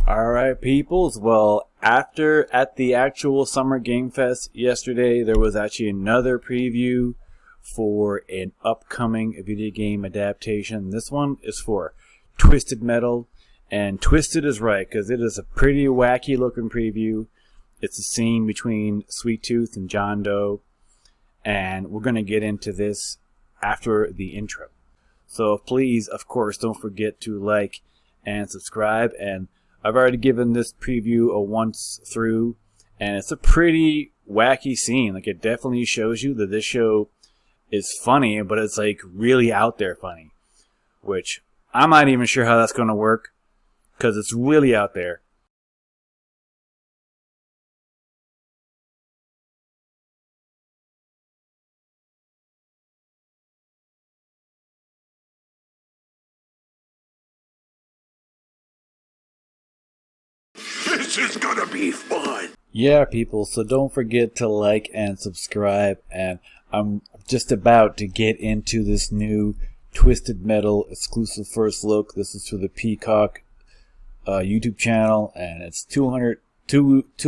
Alright peoples, well at the actual Summer Game Fest yesterday there was actually another preview for an upcoming video game adaptation. This one is for Twisted Metal, and Twisted is right because it is a pretty wacky looking preview. It's a scene between Sweet Tooth and John Doe, and we're going to get into this after the intro. So please, of course, don't forget to like and subscribe. And I've already given this preview a once through, and it's a pretty wacky scene. Like, it definitely shows you that this show is funny, but it's like really out there funny, which I'm not even sure how that's going to work because it's really out there. This is gonna be fun! Yeah, people, so don't forget to like and subscribe, and I'm just about to get into this new Twisted Metal exclusive first look. This is for the Peacock YouTube channel, and it's 2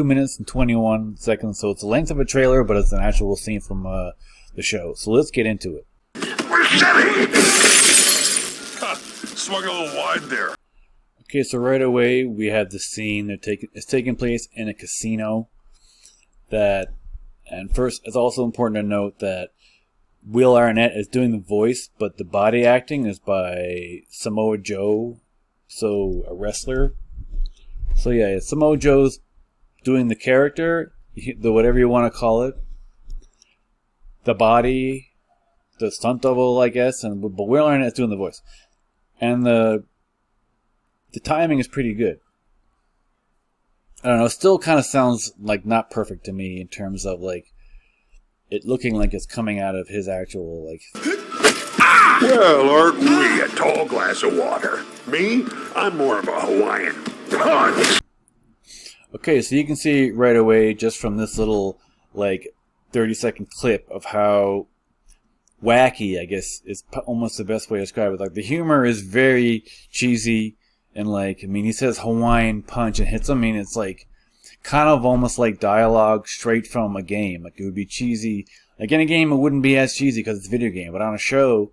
minutes and 21 seconds, so it's the length of a trailer, but it's an actual scene from the show. So let's get into it. Swung a little wide there. Okay, so right away we have the scene. It's taking place in a casino. And first, it's also important to note that Will Arnett is doing the voice, but the body acting is by Samoa Joe, so a wrestler. So yeah, Samoa Joe's doing the character, the whatever you want to call it, the body, the stunt double, I guess, but Will Arnett's doing the voice, and the timing is pretty good. I don't know, it still kind of sounds like not perfect to me in terms of like it looking like it's coming out of his actual like. Well, aren't we a tall glass of water? Me? I'm more of a Hawaiian punch. Okay, so you can see right away just from this little like 30-second clip of how wacky, I guess, is almost the best way to describe it. Like, the humor is very cheesy. And like, I mean, he says Hawaiian punch and hits him. I mean, it's like kind of almost like dialogue straight from a game. Like, it would be cheesy. Like, in a game, it wouldn't be as cheesy because it's a video game. But on a show,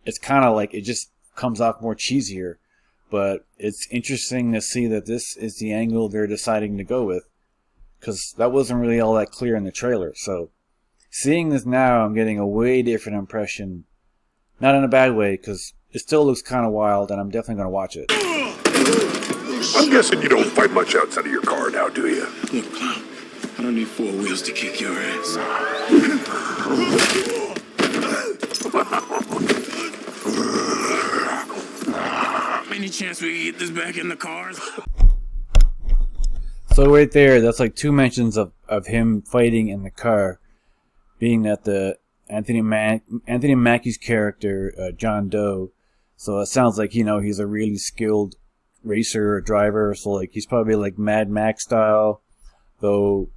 it's kind of like it just comes off more cheesier. But it's interesting to see that this is the angle they're deciding to go with, because that wasn't really all that clear in the trailer. So seeing this now, I'm getting a way different impression. Not in a bad way, because it still looks kind of wild, and I'm definitely going to watch it. I'm guessing you don't fight much outside of your car now, do you? Look, Clown, I don't need 4 wheels to kick your ass. Any chance we can get this back in the cars? So right there, that's like 2 mentions of him fighting in the car, being that the Anthony Mackie's character, John Doe. So it sounds like, you know, he's a really skilled racer or driver. So like, he's probably like Mad Max style. Though,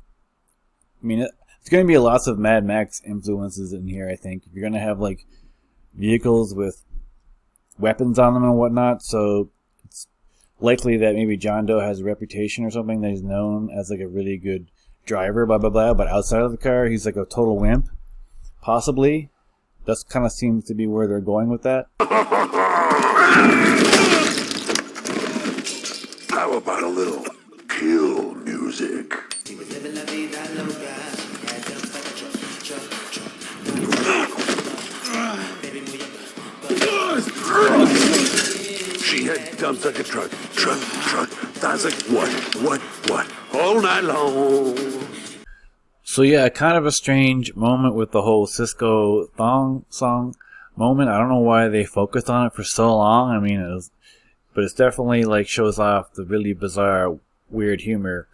I mean, it's going to be lots of Mad Max influences in here, I think. You're going to have like vehicles with weapons on them and whatnot. So it's likely that maybe John Doe has a reputation or something, that he's known as like a really good driver, blah, blah, blah. But outside of the car, he's like a total wimp. Possibly. That kind of seems to be where they're going with that. How about a little kill music? She had dumps like a truck. That's like what? All night long. So yeah, kind of a strange moment with the whole Cisco thong song moment. I don't know why they focused on it for so long. I mean, but it's definitely like shows off the really bizarre, weird humor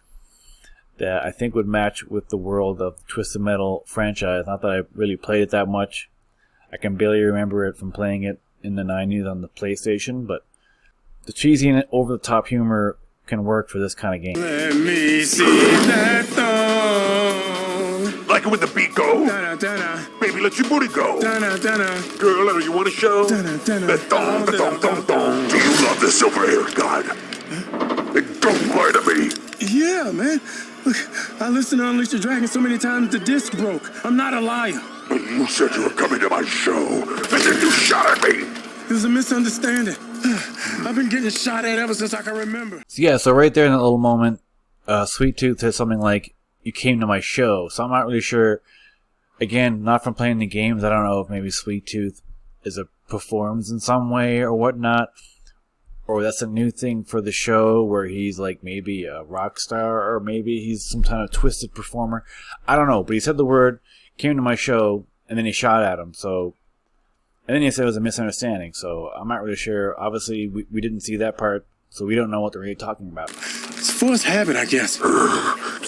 that I think would match with the world of the Twisted Metal franchise. Not that I really played it that much. I can barely remember it from playing it in the 90s on the PlayStation, but the cheesy and over-the-top humor can work for this kind of game. Let me see that thong. Like it when the beat go? Da-da-da-da. Baby, let your booty go. Da-da-da-da. Girl, do you want to show? Da-da-da-da. The thong. Do you love the silver-haired god? Don't lie to me. Yeah, man. Look, I listened to Unleash the Dragon so many times the disc broke. I'm not a liar. You said you were coming to my show, and then you shot at me. It was a misunderstanding. I've been getting shot at ever since I can remember. So yeah, so right there in that little moment, Sweet Tooth says something like, "You came to my show." So I'm not really sure. Again, not from playing the games. I don't know if maybe Sweet Tooth is a performs in some way or whatnot, or that's a new thing for the show where he's like maybe a rock star, or maybe he's some kind of twisted performer. I don't know, but he said the word, came to my show, and then he shot at him. So, and then he said it was a misunderstanding. So I'm not really sure. Obviously, we didn't see that part, so we don't know what they're really talking about. It's forced habit, I guess.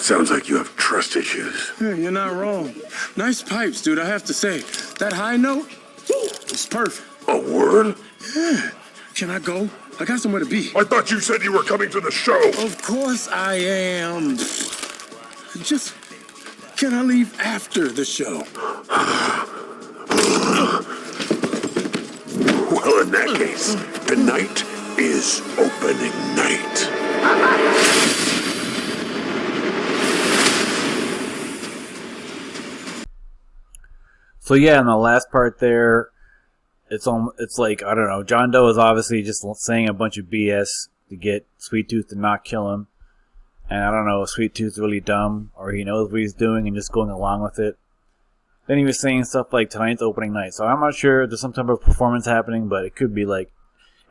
Sounds like you have trust issues. Yeah, you're not wrong. Nice pipes, dude, I have to say. That high note, it's perfect. A word? Yeah. Can I go? I got somewhere to be. I thought you said you were coming to the show. Of course I am. Just, can I leave after the show? Well, in that case, tonight is opening night. So yeah, in the last part there, it's like, I don't know, John Doe is obviously just saying a bunch of BS to get Sweet Tooth to not kill him. And I don't know if Sweet Tooth's really dumb, or he knows what he's doing and just going along with it. Then he was saying stuff like, tonight's opening night. So I'm not sure if there's some type of performance happening, but it could be like,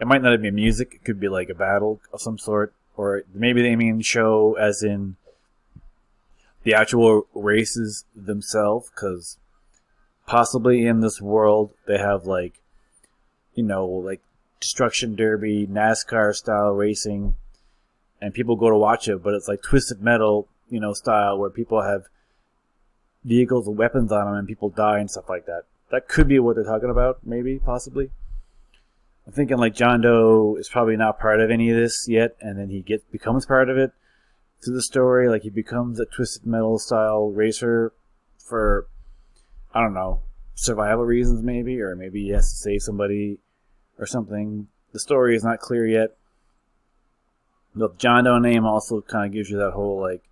it might not be music, it could be like a battle of some sort. Or maybe they mean show as in the actual races themselves, because possibly in this world they have like, you know, like Destruction Derby, NASCAR style racing, and people go to watch it, but it's like Twisted Metal, you know, style, where people have vehicles with weapons on them and people die and stuff like that. That could be what they're talking about, maybe, possibly. I'm thinking like John Doe is probably not part of any of this yet, and then he becomes part of it through the story. Like he becomes a Twisted Metal style racer for, I don't know, survival reasons maybe, or maybe he has to save somebody or something. The story is not clear yet. The John Doe name also kind of gives you that whole, like,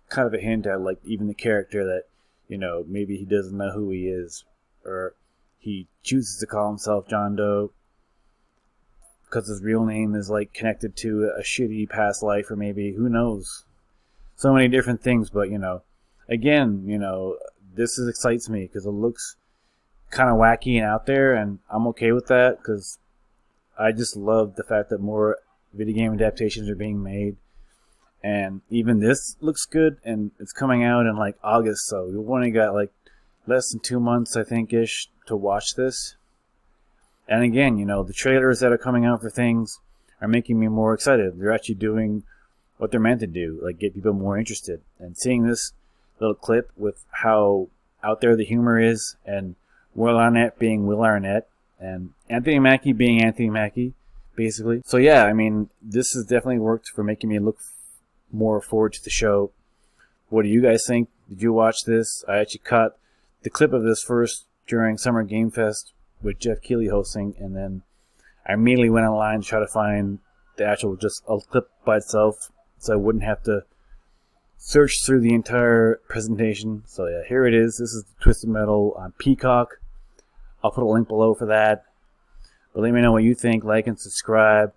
kind of a hint at, like, even the character that, you know, maybe he doesn't know who he is, or he chooses to call himself John Doe because his real name is, like, connected to a shitty past life, or maybe, who knows. So many different things, but, you know, again, you know, this excites me because it looks kind of wacky and out there, and I'm okay with that because I just love the fact that more video game adaptations are being made, and even this looks good, and it's coming out in like August, so we've only got like less than 2 months, I think, ish, to watch this. And again, you know, the trailers that are coming out for things are making me more excited. They're actually doing what they're meant to do, like get people more interested. And seeing this little clip with how out there the humor is, and Will Arnett being Will Arnett, and Anthony Mackie being Anthony Mackie, basically. So yeah, I mean, this has definitely worked for making me look more forward to the show. What do you guys think? Did you watch this? I actually caught the clip of this first during Summer Game Fest with Jeff Keighley hosting, and then I immediately went online to try to find the actual, just a clip by itself, so I wouldn't have to search through the entire presentation. So yeah, here it is. This is the Twisted Metal on Peacock. I'll put a link below for that. But let me know what you think. Like and subscribe.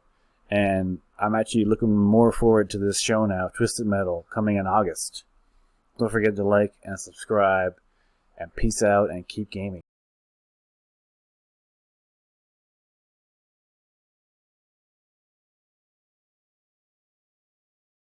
And I'm actually looking more forward to this show now, Twisted Metal, coming in August. Don't forget to like and subscribe. And peace out and keep gaming.